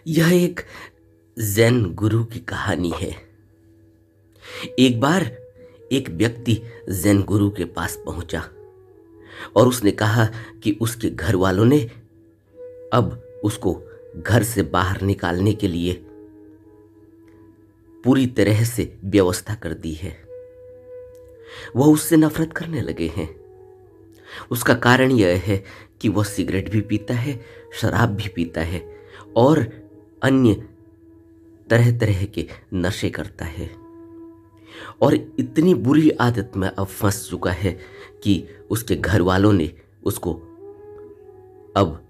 यह एक ज़ेन गुरु की कहानी है। एक बार एक व्यक्ति ज़ेन गुरु के पास पहुंचा और उसने कहा कि उसके घर वालों ने अब उसको घर से बाहर निकालने के लिए पूरी तरह से व्यवस्था कर दी है। वह उससे नफरत करने लगे हैं। उसका कारण यह है कि वह सिगरेट भी पीता है, शराब भी पीता है और अन्य तरह तरह के नशे करता है और इतनी बुरी आदत में अब फंस चुका है कि उसके घर वालों ने उसको अब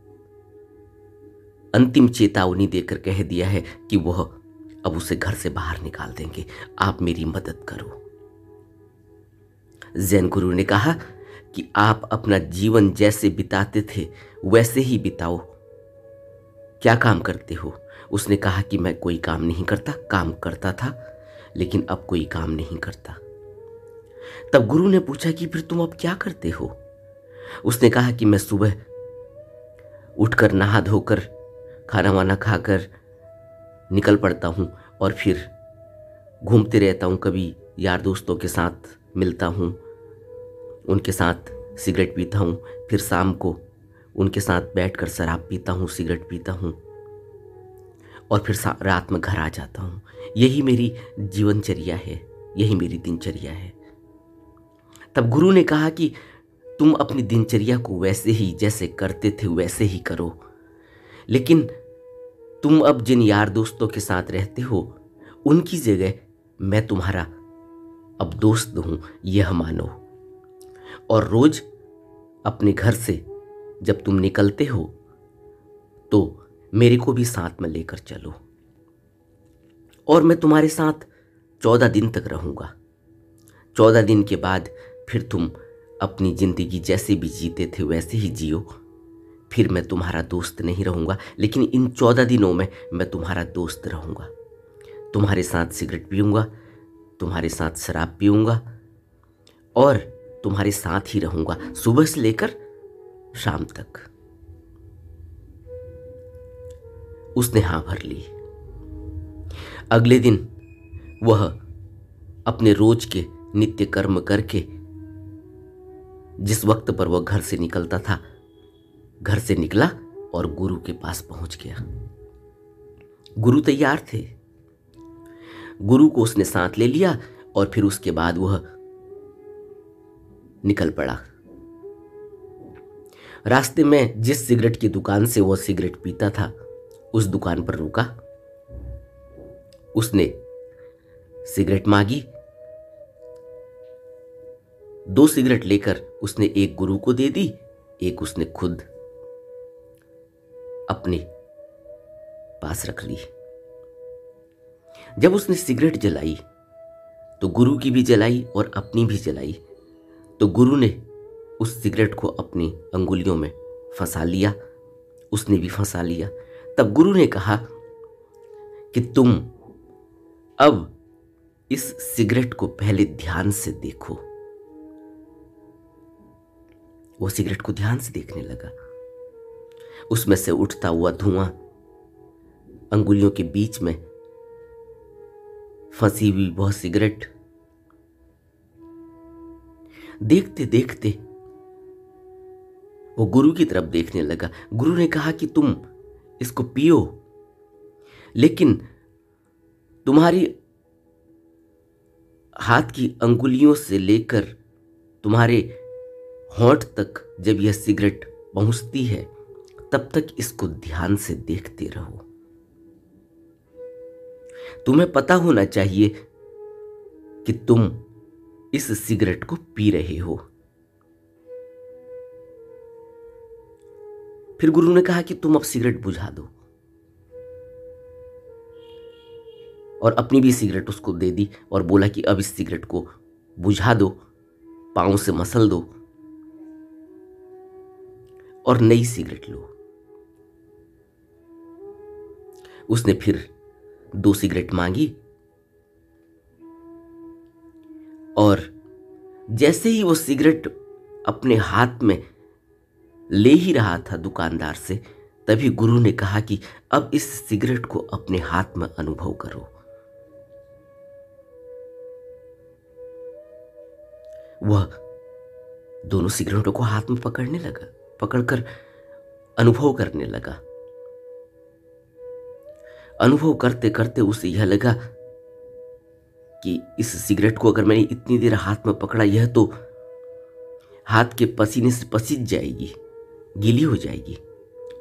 अंतिम चेतावनी देकर कह दिया है कि वह अब उसे घर से बाहर निकाल देंगे। आप मेरी मदद करो। ज़ेन गुरु ने कहा कि आप अपना जीवन जैसे बिताते थे वैसे ही बिताओ। क्या काम करते हो? उसने कहा कि मैं कोई काम नहीं करता, काम करता था लेकिन अब कोई काम नहीं करता। तब गुरु ने पूछा कि फिर तुम अब क्या करते हो? उसने कहा कि मैं सुबह उठकर नहा धोकर खाना वाना खाकर निकल पड़ता हूँ और फिर घूमते रहता हूँ। कभी यार दोस्तों के साथ मिलता हूँ, उनके साथ सिगरेट पीता हूँ, फिर शाम को उनके साथ बैठकर शराब पीता हूँ, सिगरेट पीता हूँ और फिर रात में घर आ जाता हूँ। यही मेरी जीवनचर्या है, यही मेरी दिनचर्या है। तब गुरु ने कहा कि तुम अपनी दिनचर्या को वैसे ही जैसे करते थे वैसे ही करो, लेकिन तुम अब जिन यार दोस्तों के साथ रहते हो उनकी जगह मैं तुम्हारा अब दोस्त हूँ, यह मानो। और रोज अपने घर से जब तुम निकलते हो तो मेरे को भी साथ में लेकर चलो और मैं तुम्हारे साथ 14 दिन तक रहूँगा। 14 दिन के बाद फिर तुम अपनी ज़िंदगी जैसे भी जीते थे वैसे ही जियो। फिर मैं तुम्हारा दोस्त नहीं रहूँगा, लेकिन इन 14 दिनों में मैं तुम्हारा दोस्त रहूँगा। तुम्हारे साथ सिगरेट पीऊँगा, तुम्हारे साथ शराब पीऊँगा और तुम्हारे साथ ही रहूँगा सुबह से लेकर शाम तक। उसने हाँ भर ली। अगले दिन वह अपने रोज के नित्य कर्म करके जिस वक्त पर वह घर से निकलता था, घर से निकला और गुरु के पास पहुंच गया। गुरु तैयार थे। गुरु को उसने साथ ले लिया और फिर उसके बाद वह निकल पड़ा। रास्ते में जिस सिगरेट की दुकान से वह सिगरेट पीता था उस दुकान पर रुका। उसने सिगरेट मांगी। 2 सिगरेट लेकर उसने एक गुरु को दे दी, एक उसने खुद अपने पास रख ली। जब उसने सिगरेट जलाई तो गुरु की भी जलाई और अपनी भी जलाई। तो गुरु ने उस सिगरेट को अपनी अंगुलियों में फंसा लिया, उसने भी फंसा लिया। तब गुरु ने कहा कि तुम अब इस सिगरेट को पहले ध्यान से देखो। वो सिगरेट को ध्यान से देखने लगा। उसमें से उठता हुआ धुआं, अंगुलियों के बीच में फंसी हुई वह सिगरेट। देखते देखते वो गुरु की तरफ देखने लगा। गुरु ने कहा कि तुम इसको पियो, लेकिन तुम्हारी हाथ की अंगुलियों से लेकर तुम्हारे होंठ तक जब यह सिगरेट पहुंचती है तब तक इसको ध्यान से देखते रहो। तुम्हें पता होना चाहिए कि तुम इस सिगरेट को पी रहे हो। फिर गुरु ने कहा कि तुम अब सिगरेट बुझा दो और अपनी भी सिगरेट उसको दे दी और बोला कि अब इस सिगरेट को बुझा दो, पांव से मसल दो और नई सिगरेट लो। उसने फिर 2 सिगरेट मांगी और जैसे ही वो सिगरेट अपने हाथ में ले ही रहा था दुकानदार से, तभी गुरु ने कहा कि अब इस सिगरेट को अपने हाथ में अनुभव करो। वह दोनों सिगरेटों को हाथ में पकड़ने लगा, पकड़कर अनुभव करने लगा। अनुभव करते करते उसे यह लगा कि इस सिगरेट को अगर मैंने इतनी देर हाथ में पकड़ा, यह तो हाथ के पसीने से पसीज जाएगी, गीली हो जाएगी।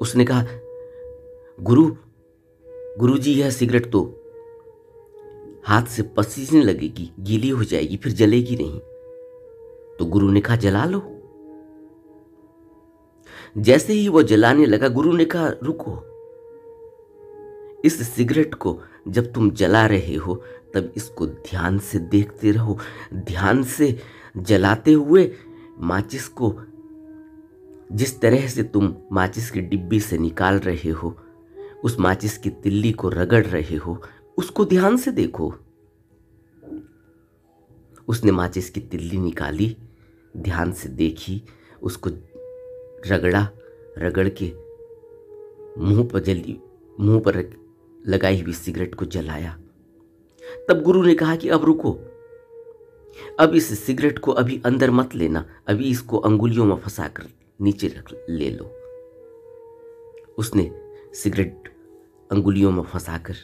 उसने कहा, गुरुजी, यह सिगरेट तो हाथ से पसीजने लगेगी, गीली हो जाएगी, फिर जलेगी नहीं। तो गुरु ने कहा, जला लो। जैसे ही वो जलाने लगा, गुरु ने कहा, रुको, इस सिगरेट को जब तुम जला रहे हो तब इसको ध्यान से देखते रहो। ध्यान से जलाते हुए माचिस को जिस तरह से तुम माचिस की डिब्बी से निकाल रहे हो, उस माचिस की तिल्ली को रगड़ रहे हो, उसको ध्यान से देखो। उसने माचिस की तिल्ली निकाली, ध्यान से देखी, उसको रगड़ा, रगड़ के मुंह पर लगाई हुई सिगरेट को जलाया। तब गुरु ने कहा कि अब रुको, अब इस सिगरेट को अभी अंदर मत लेना, अभी इसको अंगुलियों में फंसाकर नीचे रख ले लो। उसने सिगरेट अंगुलियों में फंसाकर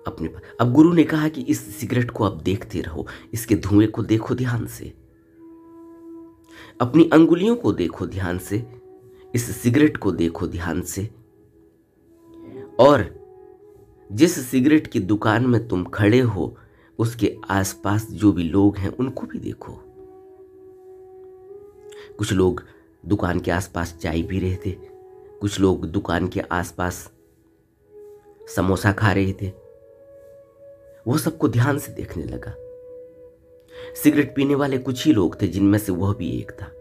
अपने पास। अब गुरु ने कहा कि इस सिगरेट को अब देखते रहो, इसके धुएं को देखो ध्यान से, अपनी अंगुलियों को देखो ध्यान से, इस सिगरेट को देखो ध्यान से, और जिस सिगरेट की दुकान में तुम खड़े हो उसके आसपास जो भी लोग हैं उनको भी देखो। कुछ लोग दुकान के आसपास चाय पी रहे थे, कुछ लोग दुकान के आसपास समोसा खा रहे थे। वो सबको ध्यान से देखने लगा। सिगरेट पीने वाले कुछ ही लोग थे, जिनमें से वह भी एक था।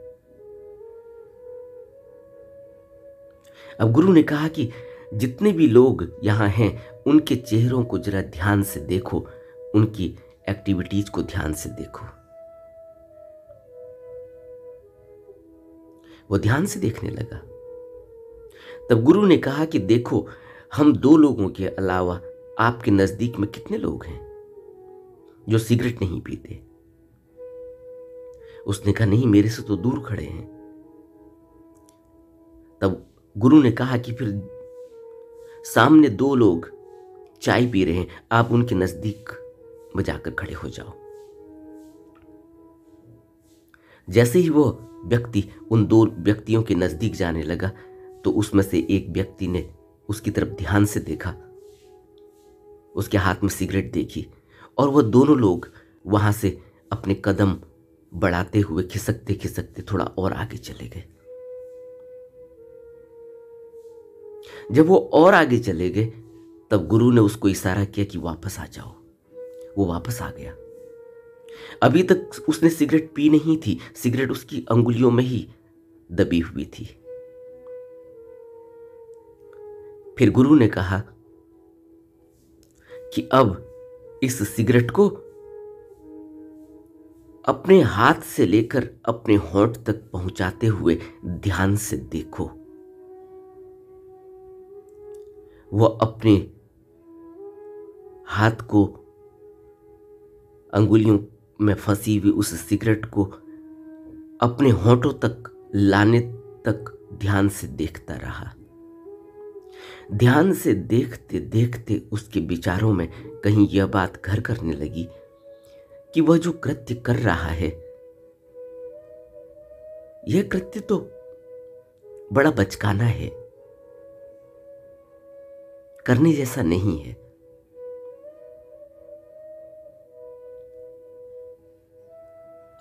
अब गुरु ने कहा कि जितने भी लोग यहां हैं उनके चेहरों को जरा ध्यान से देखो, उनकी एक्टिविटीज को ध्यान से देखो। वो ध्यान से देखने लगा। तब गुरु ने कहा कि देखो, हम दो लोगों के अलावा आपके नजदीक में कितने लोग हैं जो सिगरेट नहीं पीते। उसने कहा, नहीं, मेरे से तो दूर खड़े हैं। तब गुरु ने कहा कि फिर सामने दो लोग चाय पी रहे हैं, आप उनके नजदीक में जाकर खड़े हो जाओ। जैसे ही वो व्यक्ति उन दो व्यक्तियों के नजदीक जाने लगा तो उसमें से एक व्यक्ति ने उसकी तरफ ध्यान से देखा, उसके हाथ में सिगरेट देखी, और वह दोनों लोग वहां से अपने कदम बढ़ाते हुए खिसकते खिसकते थोड़ा और आगे चले गए। जब वो और आगे चले गए तब गुरु ने उसको इशारा किया कि वापस आ जाओ। वो वापस आ गया। अभी तक उसने सिगरेट पी नहीं थी, सिगरेट उसकी अंगुलियों में ही दबी हुई थी। फिर गुरु ने कहा कि अब इस सिगरेट को अपने हाथ से लेकर अपने होंठ तक पहुंचाते हुए ध्यान से देखो। वह अपने हाथ को अंगुलियों में फंसी हुई उस सिगरेट को अपने होंठों तक लाने तक ध्यान से देखता रहा। ध्यान से देखते देखते उसके विचारों में कहीं यह बात घर करने लगी कि वह जो कृत्य कर रहा है, यह कृत्य तो बड़ा बचकाना है, करने जैसा नहीं है।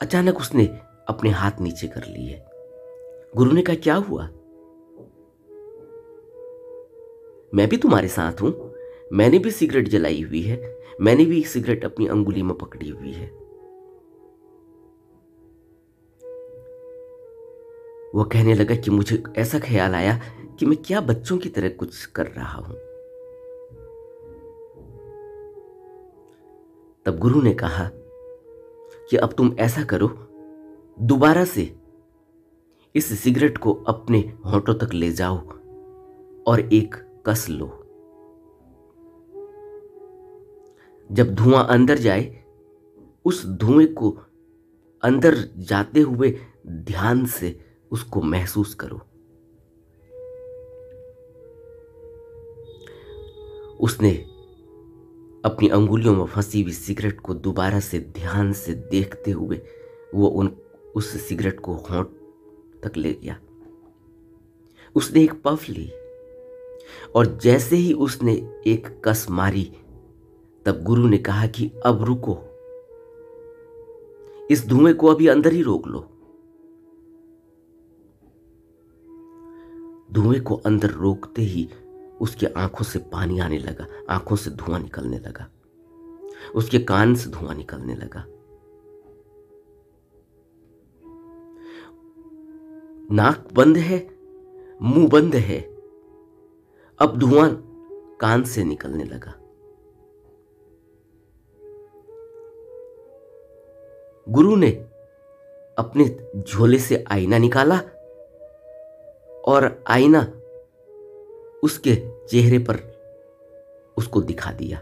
अचानक उसने अपने हाथ नीचे कर लिए। गुरु ने कहा, क्या हुआ? मैं भी तुम्हारे साथ हूं, मैंने भी सिगरेट जलाई हुई है, मैंने भी सिगरेट अपनी अंगुली में पकड़ी हुई है। वह कहने लगा कि मुझे ऐसा ख्याल आया कि मैं क्या बच्चों की तरह कुछ कर रहा हूं। तब गुरु ने कहा कि अब तुम ऐसा करो, दोबारा से इस सिगरेट को अपने होंठों तक ले जाओ और एक कस लो। जब धुआं अंदर जाए, उस धुएं को अंदर जाते हुए ध्यान से उसको महसूस करो। उसने अपनी अंगुलियों में फंसी हुई सिगरेट को दोबारा से ध्यान से देखते हुए वो उस सिगरेट को होंठ तक ले गया। उसने एक पफ ली और जैसे ही उसने एक कस मारी, तब गुरु ने कहा कि अब रुको, इस धुएं को अभी अंदर ही रोक लो। धुएं को अंदर रोकते ही उसके आंखों से पानी आने लगा, आंखों से धुआं निकलने लगा, उसके कान से धुआं निकलने लगा। नाक बंद है, मुंह बंद है, अब धुआं कान से निकलने लगा। गुरु ने अपने झोले से आईना निकाला और आईना उसके चेहरे पर उसको दिखा दिया।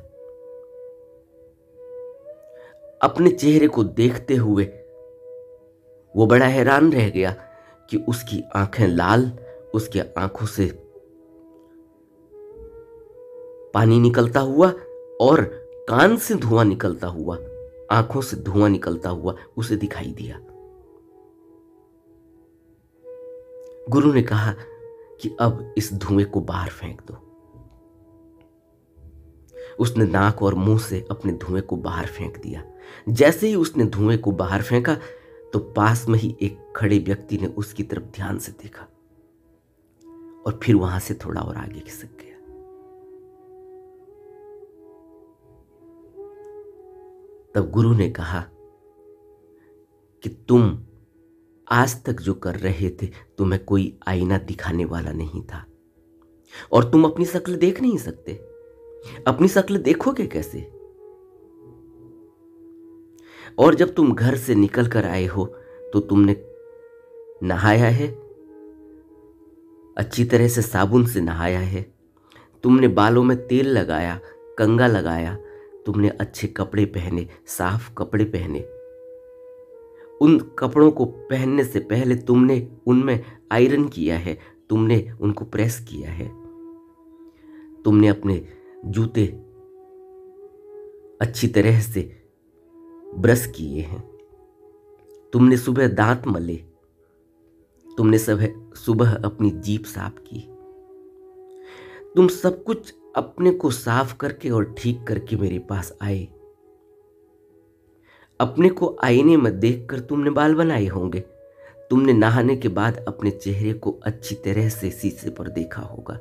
अपने चेहरे को देखते हुए वो बड़ा हैरान रह गया कि उसकी आंखें लाल, उसके आंखों से पानी निकलता हुआ और कान से धुआं निकलता हुआ, आंखों से धुआं निकलता हुआ उसे दिखाई दिया। गुरु ने कहा कि अब इस धुएं को बाहर फेंक दो। उसने नाक और मुंह से अपने धुएं को बाहर फेंक दिया। जैसे ही उसने धुएं को बाहर फेंका तो पास में ही एक खड़े व्यक्ति ने उसकी तरफ ध्यान से देखा और फिर वहां से थोड़ा और आगे खिसक गया। तब गुरु ने कहा कि तुम आज तक जो कर रहे थे, तुम्हें कोई आईना दिखाने वाला नहीं था और तुम अपनी शक्ल देख नहीं सकते। अपनी शक्ल देखोगे कैसे? और जब तुम घर से निकल कर आए हो तो तुमने नहाया है, अच्छी तरह से साबुन से नहाया है, तुमने बालों में तेल लगाया, कंघा लगाया, तुमने अच्छे कपड़े पहने, साफ कपड़े पहने। उन कपड़ों को पहनने से पहले तुमने उनमें आयरन किया है, तुमने उनको प्रेस किया है, तुमने अपने जूते अच्छी तरह से ब्रश किए हैं, तुमने सुबह दांत मले, तुमने सुबह अपनी जीभ साफ की। तुम सब कुछ अपने को साफ करके और ठीक करके मेरे पास आए। अपने को आईने में देखकर तुमने बाल बनाए होंगे। तुमने नहाने के बाद अपने चेहरे को अच्छी तरह से शीशे पर देखा होगा।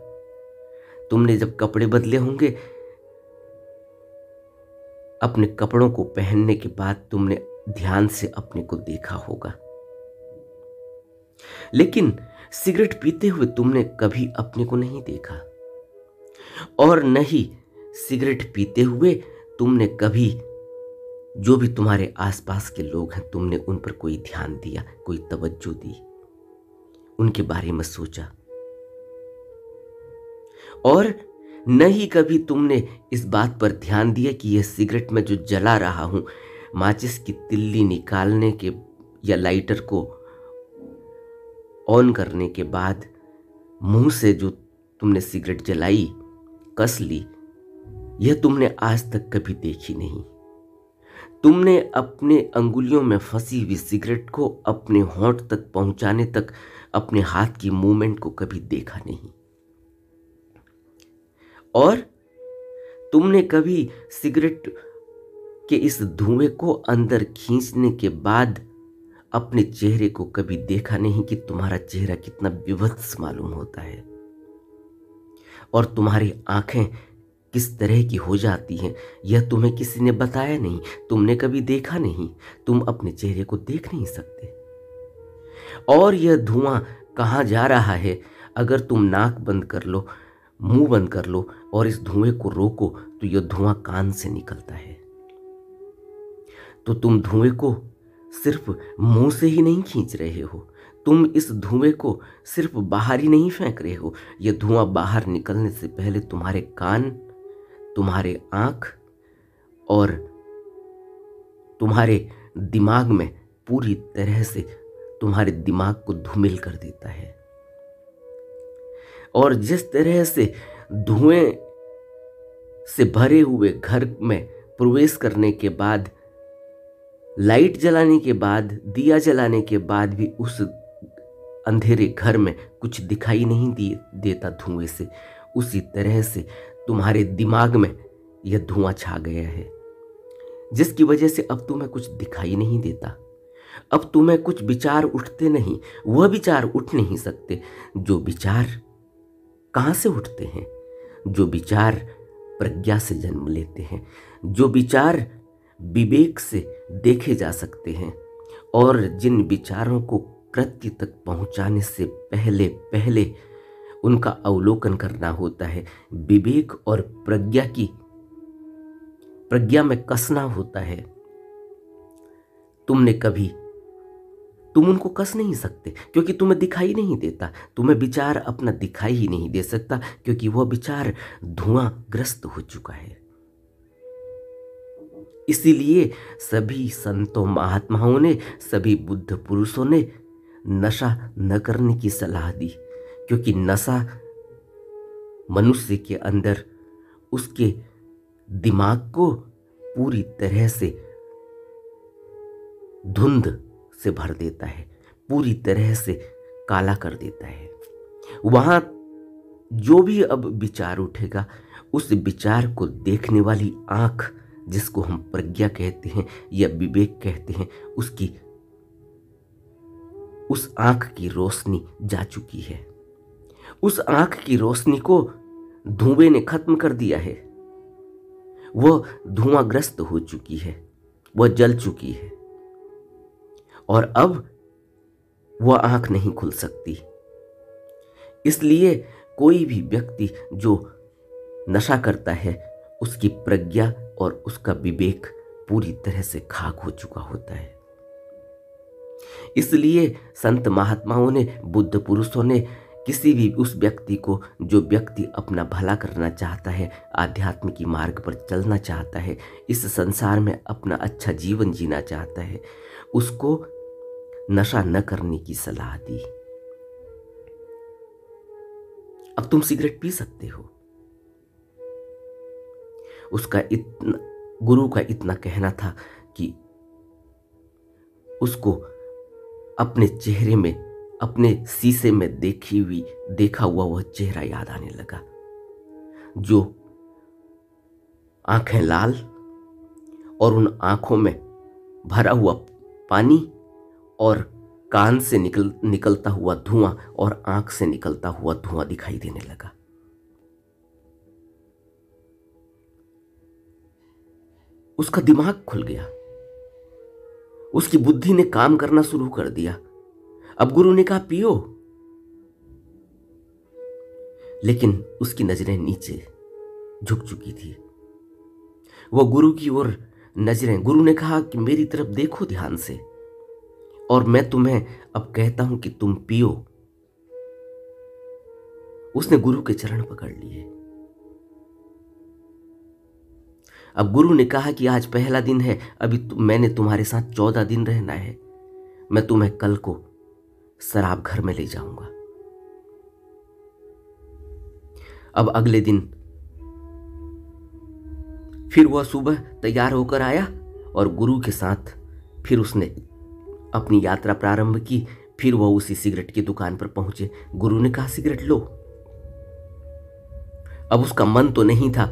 तुमने जब कपड़े बदले होंगे, अपने कपड़ों को पहनने के बाद तुमने ध्यान से अपने को देखा होगा। लेकिन सिगरेट पीते हुए तुमने कभी अपने को नहीं देखा और न ही सिगरेट पीते हुए तुमने कभी जो भी तुम्हारे आसपास के लोग हैं, तुमने उन पर कोई ध्यान दिया, कोई तवज्जो दी, उनके बारे में सोचा। और न ही कभी तुमने इस बात पर ध्यान दिया कि यह सिगरेट में जो जला रहा हूं, माचिस की तिल्ली निकालने के या लाइटर को ऑन करने के बाद मुंह से जो तुमने सिगरेट जलाई, कस ली, यह तुमने आज तक कभी देखी नहीं। तुमने अपने अंगुलियों में फंसी हुई सिगरेट को अपने होंठ तक पहुंचाने तक अपने हाथ की मूवमेंट को कभी देखा नहीं। और तुमने कभी सिगरेट के इस धुएं को अंदर खींचने के बाद अपने चेहरे को कभी देखा नहीं कि तुम्हारा चेहरा कितना विभत्स मालूम होता है और तुम्हारी आंखें किस तरह की हो जाती हैं, यह तुम्हें किसी ने बताया नहीं, तुमने कभी देखा नहीं, तुम अपने चेहरे को देख नहीं सकते। और यह धुआं कहाँ जा रहा है? अगर तुम नाक बंद कर लो, मुंह बंद कर लो और इस धुएं को रोको तो यह धुआं कान से निकलता है। तो तुम धुएं को सिर्फ मुंह से ही नहीं खींच रहे हो, तुम इस धुएं को सिर्फ बाहर ही नहीं फेंक रहे हो, यह धुआं बाहर निकलने से पहले तुम्हारे कान, तुम्हारे आँख और तुम्हारे दिमाग में पूरी तरह से तुम्हारे दिमाग को धूमिल कर देता है। और जिस तरह से धुएं से भरे हुए घर में प्रवेश करने के बाद, लाइट जलाने के बाद, दिया जलाने के बाद भी उस अंधेरे घर में कुछ दिखाई नहीं देता धुएं से, उसी तरह से तुम्हारे दिमाग में यह धुआं छा गया है, जिसकी वजह से अब तुम्हें कुछ दिखाई नहीं देता। अब तुम्हें कुछ विचार उठते नहीं, वह विचार उठ नहीं सकते। जो विचार कहाँ से उठते हैं? जो विचार प्रज्ञा से जन्म लेते हैं, जो विचार विवेक से देखे जा सकते हैं, और जिन विचारों को कृत्य तक पहुंचाने से पहले पहले उनका अवलोकन करना होता है, विवेक और प्रज्ञा में कसना होता है। तुम उनको कस नहीं सकते क्योंकि तुम्हें दिखाई नहीं देता। तुम्हें विचार अपना दिखाई ही नहीं दे सकता क्योंकि वह विचार धुआं ग्रस्त हो चुका है। इसीलिए सभी संतों महात्माओं ने, सभी बुद्ध पुरुषों ने नशा न करने की सलाह दी, क्योंकि नशा मनुष्य के अंदर उसके दिमाग को पूरी तरह से धुंध से भर देता है, पूरी तरह से काला कर देता है। वहां जो भी अब विचार उठेगा, उस विचार को देखने वाली आंख, जिसको हम प्रज्ञा कहते हैं या विवेक कहते हैं, उस आंख की रोशनी जा चुकी है। उस आंख की रोशनी को धुएं ने खत्म कर दिया है। वह धुआंग्रस्त हो चुकी है, वह जल चुकी है, और अब वह आंख नहीं खुल सकती। इसलिए कोई भी व्यक्ति जो नशा करता है, उसकी प्रज्ञा और उसका विवेक पूरी तरह से खाक हो चुका होता है। इसलिए संत महात्माओं ने, बुद्ध पुरुषों ने किसी भी उस व्यक्ति को, जो व्यक्ति अपना भला करना चाहता है, आध्यात्म की मार्ग पर चलना चाहता है, इस संसार में अपना अच्छा जीवन जीना चाहता है, उसको नशा न करने की सलाह दी। अब तुम सिगरेट पी सकते हो। गुरु का इतना कहना था कि उसको अपने चेहरे में, अपने शीशे में देखा हुआ वह चेहरा याद आने लगा, जो आंखें लाल और उन आंखों में भरा हुआ पानी और कान से निकलता हुआ धुआं और आंख से निकलता हुआ धुआं दिखाई देने लगा। उसका दिमाग खुल गया, उसकी बुद्धि ने काम करना शुरू कर दिया। अब गुरु ने कहा पियो, लेकिन उसकी नजरें नीचे झुक चुकी थी। वह गुरु की ओर नजरें, गुरु ने कहा कि मेरी तरफ देखो ध्यान से, और मैं तुम्हें अब कहता हूं कि तुम पियो। उसने गुरु के चरण पकड़ लिए। अब गुरु ने कहा कि आज पहला दिन है, अभी मैंने तुम्हारे साथ 14 दिन रहना है, मैं तुम्हें कल को शराब घर में ले जाऊंगा। अब अगले दिन फिर वह सुबह तैयार होकर आया और गुरु के साथ फिर उसने अपनी यात्रा प्रारंभ की। फिर वह उसी सिगरेट की दुकान पर पहुंचे। गुरु ने कहा सिगरेट लो। अब उसका मन तो नहीं था,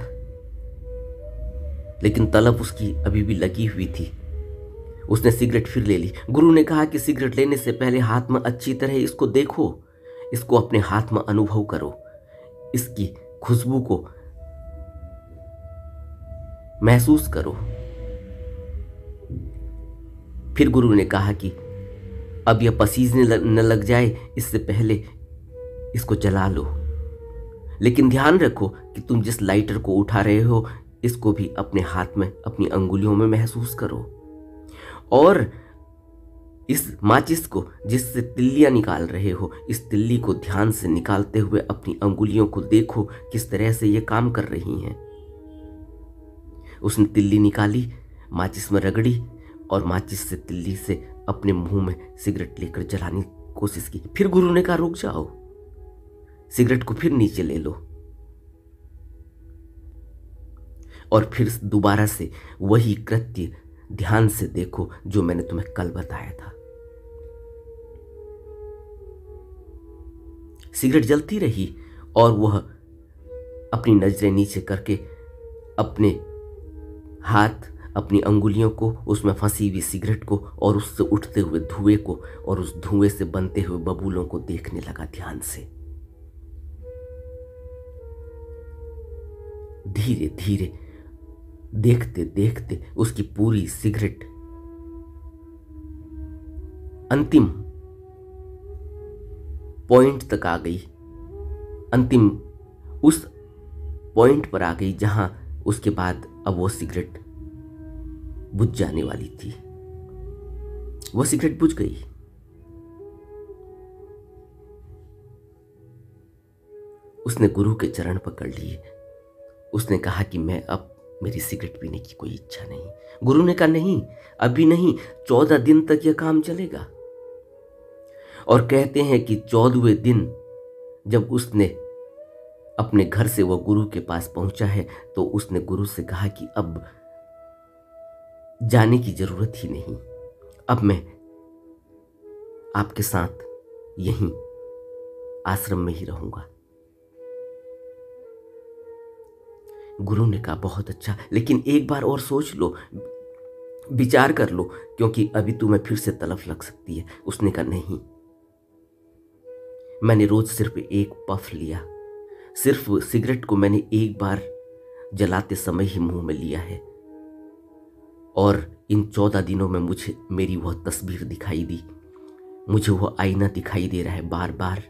लेकिन तलब उसकी अभी भी लगी हुई थी। उसने सिगरेट फिर ले ली। गुरु ने कहा कि सिगरेट लेने से पहले हाथ में अच्छी तरह इसको देखो, इसको अपने हाथ में अनुभव करो, इसकी खुशबू को महसूस करो। फिर गुरु ने कहा कि अब यह पसीजने न लग जाए, इससे पहले इसको जला लो, लेकिन ध्यान रखो कि तुम जिस लाइटर को उठा रहे हो, इसको भी अपने हाथ में, अपनी अंगुलियों में महसूस करो, और इस माचिस को जिससे तिल्लियां निकाल रहे हो, इस तिल्ली को ध्यान से निकालते हुए अपनी अंगुलियों को देखो किस तरह से ये काम कर रही हैं। उसने तिल्ली निकाली, माचिस में रगड़ी और माचिस से तिल्ली से अपने मुंह में सिगरेट लेकर जलाने की कोशिश की। फिर गुरु ने कहा रुक जाओ, सिगरेट को फिर नीचे ले लो और फिर दोबारा से वही कृत्य ध्यान से देखो जो मैंने तुम्हें कल बताया था। सिगरेट जलती रही और वह अपनी नजरें नीचे करके अपने हाथ, अपनी अंगुलियों को, उसमें फंसी हुई सिगरेट को और उससे उठते हुए धुएं को और उस धुएं से बनते हुए बबूलों को देखने लगा ध्यान से। धीरे धीरे देखते देखते उसकी पूरी सिगरेट अंतिम पॉइंट तक आ गई, अंतिम उस पॉइंट पर आ गई जहां उसके बाद अब वो सिगरेट बुझ जाने वाली थी। वो सिगरेट बुझ गई। उसने गुरु के चरण पकड़ लिए। उसने कहा कि मैं अब मेरी सिगरेट पीने की कोई इच्छा नहीं। गुरु ने कहा नहीं, अभी नहीं, 14 दिन तक यह काम चलेगा। और कहते हैं कि 14वें दिन जब उसने अपने घर से वो गुरु के पास पहुंचा है तो उसने गुरु से कहा कि अब जाने की जरूरत ही नहीं, अब मैं आपके साथ यहीं आश्रम में ही रहूंगा। गुरु ने कहा बहुत अच्छा, लेकिन एक बार और सोच लो, विचार कर लो, क्योंकि अभी तुम्हें फिर से तलफ लग सकती है। उसने कहा नहीं, मैंने रोज सिर्फ एक पफ लिया, सिर्फ सिगरेट को मैंने एक बार जलाते समय ही मुंह में लिया है और इन 14 दिनों में मुझे मेरी वह तस्वीर दिखाई दी, मुझे वह आईना दिखाई दे रहा है बार बार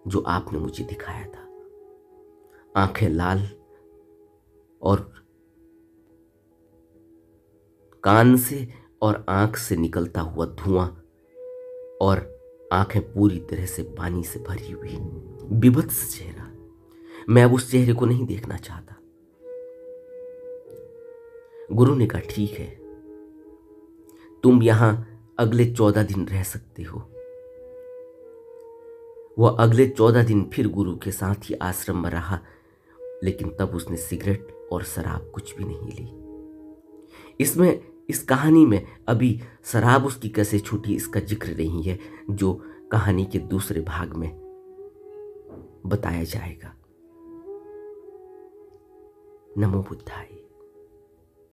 जो आपने मुझे दिखाया था। आंखें लाल और कान से और आंख से निकलता हुआ धुआं और आंखें पूरी तरह से पानी से भरी हुई, बीभत्स चेहरा। मैं अब उस चेहरे को नहीं देखना चाहता। गुरु ने कहा ठीक है, तुम यहां अगले 14 दिन रह सकते हो। वह अगले 14 दिन फिर गुरु के साथ ही आश्रम में रहा, लेकिन तब उसने सिगरेट और शराब कुछ भी नहीं ली। इसमें, इस कहानी में अभी शराब उसकी कैसे छूटी इसका जिक्र नहीं है, जो कहानी के दूसरे भाग में बताया जाएगा। नमो बुद्धाय।